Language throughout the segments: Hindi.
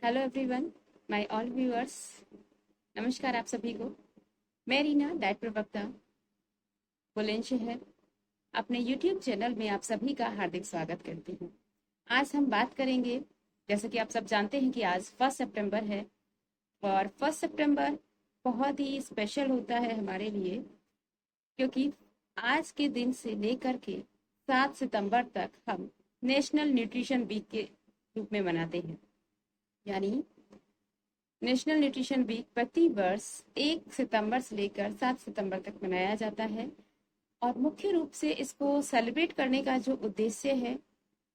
Hello everyone, my all viewers. नमस्कार आप सभी को। मैं रीना, डाइट प्रवक्ता बुलंदशहर, अपने यूट्यूब चैनल में आप सभी का हार्दिक स्वागत करती हूँ। आज हम बात करेंगे, जैसे कि आप सब जानते हैं कि आज 1 सितंबर है और 1 सितंबर बहुत ही स्पेशल होता है हमारे लिए, क्योंकि आज के दिन से लेकर के 7 सितंबर तक हम नेशनल न्यूट्रिशन वीक के रूप में मनाते हैं। यानी नेशनल न्यूट्रिशन वीक प्रति वर्ष 1 सितंबर से लेकर 7 सितंबर तक मनाया जाता है और मुख्य रूप से इसको सेलिब्रेट करने का जो उद्देश्य है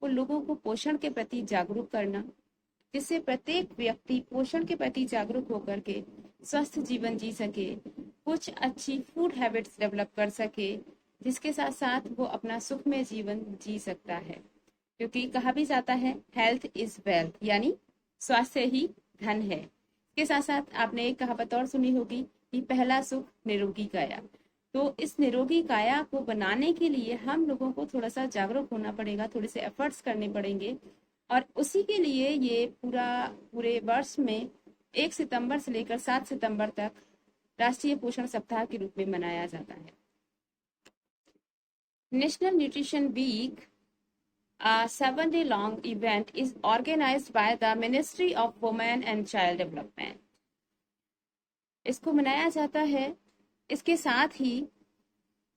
वो लोगों को पोषण के प्रति जागरूक करना, जिससे प्रत्येक व्यक्ति पोषण के प्रति जागरूक होकर के स्वस्थ जीवन जी सके, कुछ अच्छी फूड हैबिट्स डेवलप कर सके, जिसके साथ साथ वो अपना सुखमय जीवन जी सकता है। क्योंकि कहा भी जाता है हेल्थ इज वेल्थ, यानी स्वास्थ्य ही धन है। इसके साथ साथ आपने एक कहावत और सुनी होगी कि पहला सुख निरोगी काया। तो इस निरोगी काया को बनाने के लिए हम लोगों को थोड़ा सा जागरूक होना पड़ेगा, थोड़े से एफर्ट्स करने पड़ेंगे और उसी के लिए ये पूरे वर्ष में 1 सितंबर से लेकर 7 सितंबर तक राष्ट्रीय पोषण सप्ताह के रूप में मनाया जाता है। National nutrition week, a 7-day long event, is organized by the Ministry of Women and Child Development. इसको मनाया जाता है। इसके साथ ही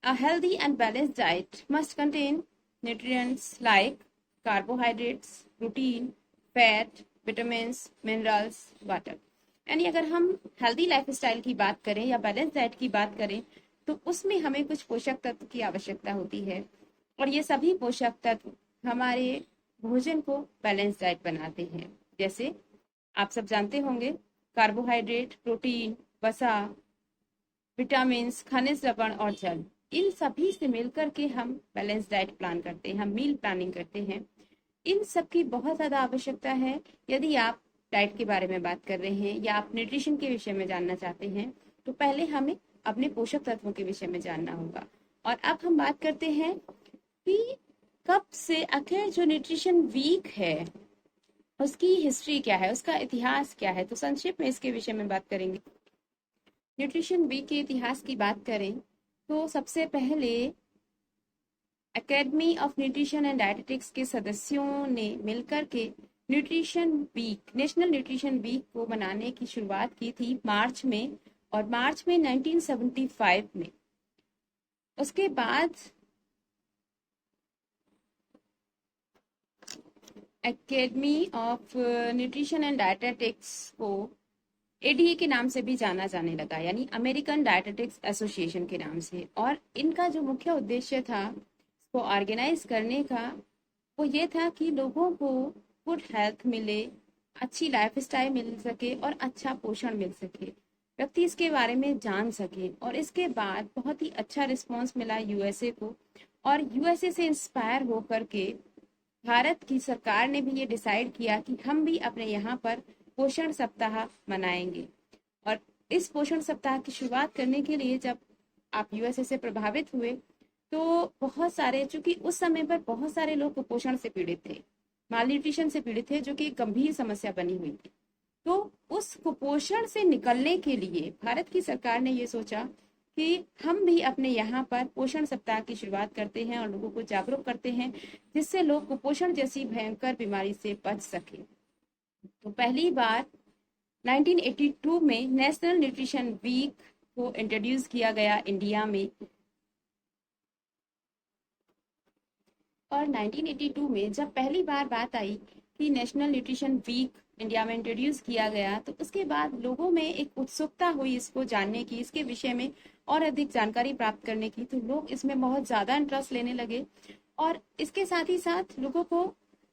a healthy and balanced diet must contain nutrients like carbohydrates, protein, fat, vitamins, minerals, water. यानी अगर हम हेल्दी लाइफस्टाइल की बात करें या बैलेंस डाइट की बात करें तो उसमें हमें कुछ पोषक तत्व की आवश्यकता होती है और ये सभी पोषक तत्व हमारे भोजन को बैलेंस डाइट बनाते हैं। जैसे आप सब जानते होंगे, कार्बोहाइड्रेट, प्रोटीन, वसा, विटामिन, खनिज लवण और जल, इन सभी से मिलकर के हम बैलेंस डाइट प्लान करते हैं, हम मील प्लानिंग करते हैं। इन सब की बहुत ज़्यादा आवश्यकता है। यदि आप डाइट के बारे में बात कर रहे हैं या आप न्यूट्रिशन के विषय में जानना चाहते हैं तो पहले हमें अपने पोषक तत्वों के विषय में जानना होगा। और अब हम बात करते हैं कि कब से आखिर जो न्यूट्रिशन वीक है उसकी हिस्ट्री क्या है, उसका इतिहास क्या है। तो संक्षेप में इसके विषय में बात करेंगे। न्यूट्रिशन वीक के इतिहास की बात करें तो सबसे पहले academy of nutrition and dietetics के सदस्यों ने मिलकर के नेशनल न्यूट्रिशन वीक को मनाने की शुरुआत की थी मार्च में, और मार्च में 1975 में। उसके बाद academy of nutrition and dietetics को एडीए के नाम से भी जाना जाने लगा, यानी अमेरिकन डायटेटिक्स एसोसिएशन के नाम से। और इनका जो मुख्य उद्देश्य था इसको ऑर्गेनाइज करने का, वो ये था कि लोगों को गुड हेल्थ मिले, अच्छी लाइफस्टाइल मिल सके और अच्छा पोषण मिल सके, व्यक्ति इसके बारे में जान सके। और इसके बाद बहुत ही अच्छा रिस्पॉन्स मिला यूएसए को, और यूएसए से इंस्पायर होकर के भारत की सरकार ने भी ये डिसाइड किया कि हम भी अपने यहाँ पर पोषण सप्ताह मनाएंगे। और इस पोषण सप्ताह की शुरुआत करने के लिए जब आप यूएसए से प्रभावित हुए तो बहुत सारे, चूंकि उस समय पर बहुत सारे लोग कुपोषण से पीड़ित थे, माल न्यूट्रिशन से पीड़ित थे, जो कि एक गंभीर समस्या बनी हुई थी। तो उस कुपोषण से निकलने के लिए भारत की सरकार ने ये सोचा कि हम भी अपने यहाँ पर पोषण सप्ताह की शुरुआत करते हैं और लोगों को जागरूक करते हैं, जिससे लोग कुपोषण जैसी भयंकर बीमारी से बच सके। तो पहली बार 1982 में नेशनल न्यूट्रिशन वीक को इंट्रोड्यूस किया गया इंडिया में, और 1982 में जब पहली बार बात आई कि नेशनल न्यूट्रिशन वीक इंडिया में इंट्रोड्यूस किया गया तो उसके बाद लोगों में एक उत्सुकता हुई इसको जानने की, इसके विषय में और अधिक जानकारी प्राप्त करने की। तो लोग इसमें बहुत ज़्यादा इंटरेस्ट लेने लगे और इसके साथ ही साथ लोगों को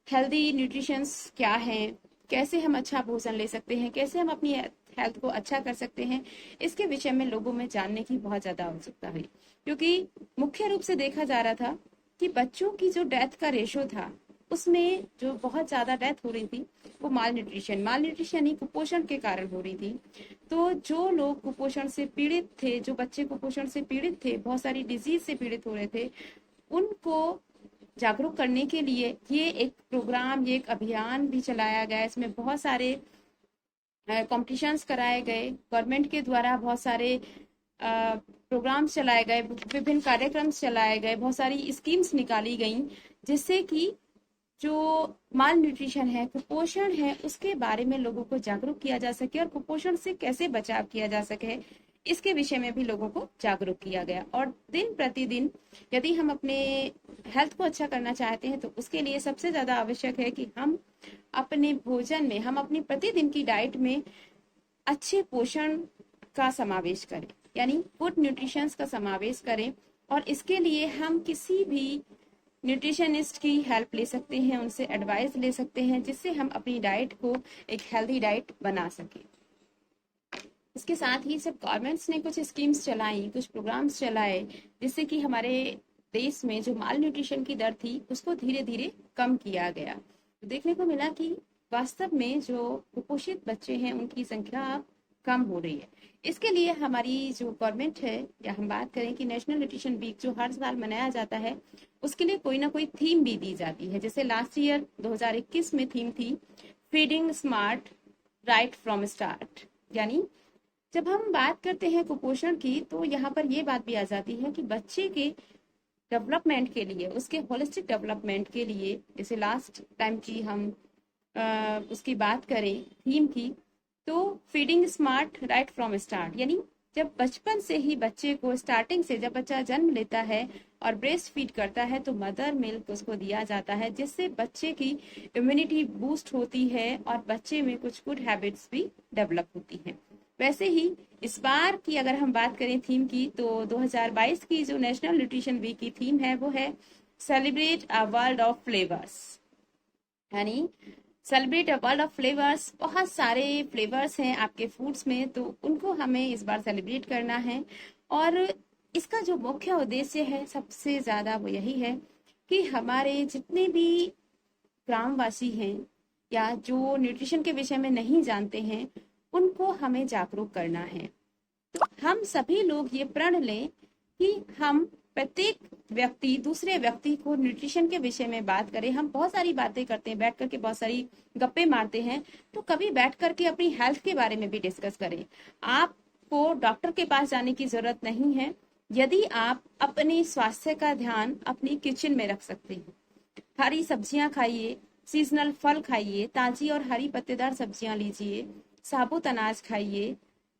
हेल्दी न्यूट्रिशंस क्या है, कैसे हम अच्छा भोजन ले सकते हैं, कैसे हम अपनी हेल्थ को अच्छा कर सकते हैं, इसके विषय में लोगों में जानने की बहुत ज़्यादा आवश्यकता हुई। क्योंकि मुख्य रूप से देखा जा रहा था कि बच्चों की जो डेथ का रेशो था उसमें जो बहुत ज़्यादा डेथ हो रही थी वो माल न्यूट्रिशन ही कुपोषण के कारण हो रही थी। तो जो लोग कुपोषण से पीड़ित थे, जो बच्चे कुपोषण से पीड़ित थे, बहुत सारी डिजीज से पीड़ित हो रहे थे, उनको जागरूक करने के लिए ये एक प्रोग्राम, ये एक अभियान भी चलाया गया। इसमें बहुत सारे कॉम्पिटिशन्स कराए गए, गवर्नमेंट के द्वारा बहुत सारे प्रोग्राम्स चलाए गए, विभिन्न कार्यक्रम चलाए गए, बहुत सारी स्कीम्स निकाली गई, जिससे कि जो माल न्यूट्रिशन है, कुपोषण है, उसके बारे में लोगों को जागरूक किया जा सके और कुपोषण से कैसे बचाव किया जा सके, इसके विषय में भी लोगों को जागरूक किया गया। और दिन प्रतिदिन यदि हम अपने हेल्थ को अच्छा करना चाहते हैं तो उसके लिए सबसे ज्यादा आवश्यक है कि हम अपने भोजन में, हम अपनी प्रतिदिन की डाइट में अच्छे पोषण का समावेश करें, यानी गुड न्यूट्रिशन का समावेश करें। और इसके लिए हम किसी भी न्यूट्रिशनिस्ट की हेल्प ले सकते हैं, उनसे एडवाइस ले सकते हैं, जिससे हम अपनी डाइट को एक हेल्दी डाइट बना सकें। इसके साथ ही सब गवर्नमेंट्स ने कुछ स्कीम्स चलाई, कुछ प्रोग्राम्स चलाए, जिससे कि हमारे देश में जो माल न्यूट्रिशन की दर थी उसको धीरे धीरे कम किया गया। तो देखने को मिला कि वास्तव में जो कुपोषित बच्चे हैं उनकी संख्या अब कम हो रही है। इसके लिए हमारी जो गवर्नमेंट है, या हम बात करें कि नेशनल न्यूट्रिशन वीक जो हर साल मनाया जाता है, उसके लिए कोई ना कोई थीम भी दी जाती है। जैसे लास्ट ईयर 2021 में थीम थी feeding smart right from start, यानी जब हम बात करते हैं कुपोषण की तो यहाँ पर ये बात भी आ जाती है कि बच्चे के डेवलपमेंट के लिए, उसके होलिस्टिक डेवलपमेंट के लिए, जैसे लास्ट टाइम की हम उसकी बात करें थीम की, तो feeding smart right from start, यानी जब बचपन से ही बच्चे को, स्टार्टिंग से जब बच्चा जन्म लेता है और ब्रेस्ट फीड करता है तो मदर मिल्क उसको दिया जाता है, जिससे बच्चे की इम्यूनिटी बूस्ट होती है और बच्चे में कुछ गुड हैबिट्स भी डेवलप होती हैं। वैसे ही इस बार की अगर हम बात करें थीम की, तो 2022 की जो नेशनल न्यूट्रिशन वीक की थीम है वो है celebrate a world of flavours, यानी celebrate a world of flavours. बहुत सारे फ्लेवर्स हैं आपके फूड्स में, तो उनको हमें इस बार सेलिब्रेट करना है। और इसका जो मुख्य उद्देश्य है सबसे ज्यादा वो यही है कि हमारे जितने भी ग्रामवासी हैं या जो न्यूट्रिशन के विषय में नहीं जानते हैं, उनको हमें जागरूक करना है। तो हम सभी लोग ये प्रण लें कि हम प्रत्येक व्यक्ति दूसरे व्यक्ति को न्यूट्रिशन के विषय में बात करें। हम बहुत सारी बातें करते हैं, बैठ करके बहुत सारी गप्पे मारते हैं, तो कभी बैठ करके अपनी हेल्थ के बारे में भी डिस्कस करें। आपको डॉक्टर के पास जाने की जरूरत नहीं है यदि आप अपने स्वास्थ्य का ध्यान अपनी किचन में रख सकते हैं। हरी सब्जियां खाइए, सीजनल फल खाइए, ताजी और हरी पत्तेदार सब्जियां लीजिए, साबुत अनाज खाइए,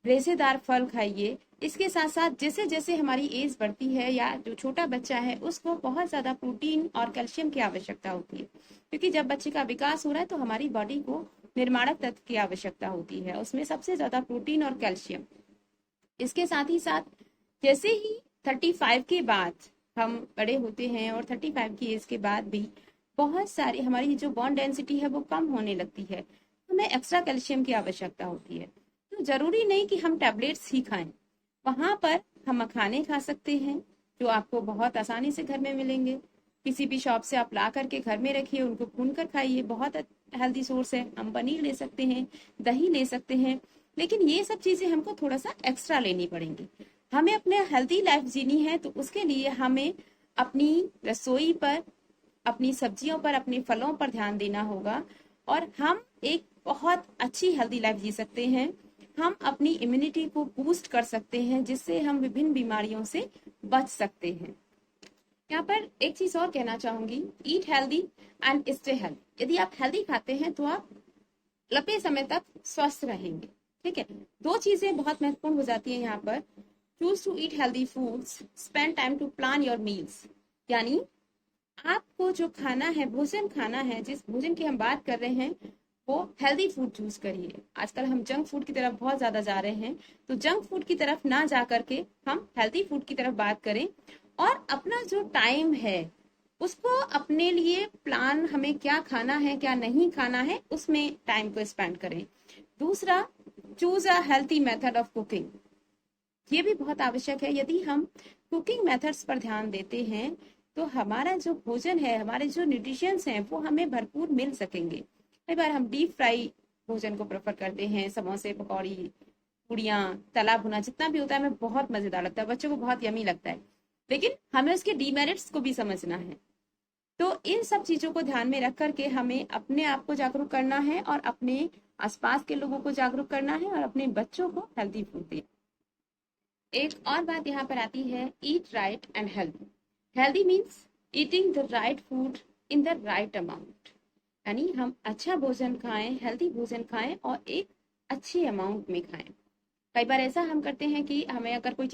रेशेदार फल खाइए। इसके साथ साथ जैसे जैसे हमारी एज बढ़ती है या जो छोटा बच्चा है उसको बहुत ज्यादा प्रोटीन और कैल्शियम की आवश्यकता होती है, क्योंकि जब बच्चे का विकास हो रहा है तो हमारी बॉडी को निर्माणक तत्व की आवश्यकता होती है, उसमें सबसे ज्यादा प्रोटीन और कैल्शियम। इसके साथ ही साथ जैसे ही 35 के बाद हम बड़े होते हैं और 35 की एज के बाद भी बहुत सारी हमारी जो बोन डेंसिटी है वो कम होने लगती है, हमें एक्स्ट्रा कैल्शियम की आवश्यकता होती है। तो जरूरी नहीं कि हम टैबलेट्स ही खाएं, वहां पर हम मखाने खा सकते हैं जो आपको बहुत आसानी से घर में मिलेंगे। किसी भी शॉप से आप ला करके घर में रखिए, उनको भून कर खाइए, बहुत हेल्दी सोर्स है। हम पनीर ले सकते हैं, दही ले सकते हैं, लेकिन ये सब चीजें हमको थोड़ा सा एक्स्ट्रा लेनी पड़ेंगी। हमें अपने हेल्दी लाइफ जीनी है तो उसके लिए हमें अपनी रसोई पर, अपनी सब्जियों पर, अपने फलों पर ध्यान देना होगा और हम एक बहुत अच्छी हेल्दी लाइफ जी सकते हैं। हम अपनी इम्यूनिटी को बूस्ट कर सकते हैं, जिससे हम विभिन्न बीमारियों से बच सकते हैं। यहाँ पर एक चीज और कहना चाहूंगी, eat healthy and stay healthy. यदि आप हेल्दी खाते हैं तो आप लंबे समय तक स्वस्थ रहेंगे। ठीक है, दो चीजें बहुत महत्वपूर्ण हो जाती है यहाँ पर। Choose to eat healthy foods, spend time to plan your meals, यानी आपको जो खाना है, भोजन खाना है, जिस भोजन की हम बात कर रहे हैं वो हेल्दी फूड चूज करिए। आजकल हम जंक फूड की तरफ बहुत ज्यादा जा रहे हैं, तो जंक फूड की तरफ ना जा करके हम हेल्दी फूड की तरफ बात करें और अपना जो टाइम है उसको अपने लिए प्लान, हमें क्या खाना है क्या नहीं खाना है, उसमें टाइम को स्पेंड करें। दूसरा, choose a healthy method of cooking. ये भी बहुत आवश्यक है। यदि हम कुकिंग मेथड्स पर ध्यान देते हैं तो हमारा जो भोजन है, हमारे जो न्यूट्रिशंस हैं वो हमें भरपूर मिल सकेंगे। कई बार हम डीप फ्राई भोजन को प्रेफर करते हैं, समोसे, पकौड़ी, पूड़ियाँ, तला भुना जितना भी होता है हमें बहुत मजेदार लगता है, बच्चों को बहुत यमी लगता है, लेकिन हमें उसके डीमेरिट्स को भी समझना है। तो इन सब चीजों को ध्यान में रख करके हमें अपने आप को जागरूक करना है और अपने आसपास के लोगों को जागरूक करना है और अपने बच्चों को हेल्दी फूड देना। एक और बात यहाँ पर आती है, eat right and healthy. Healthy means eating the right food in the right amount, यानी हम अच्छा भोजन खाएं, हेल्दी भोजन खाएं और एक अच्छे अमाउंट में खाएं। कई बार ऐसा हम करते हैं कि हमें अगर कोई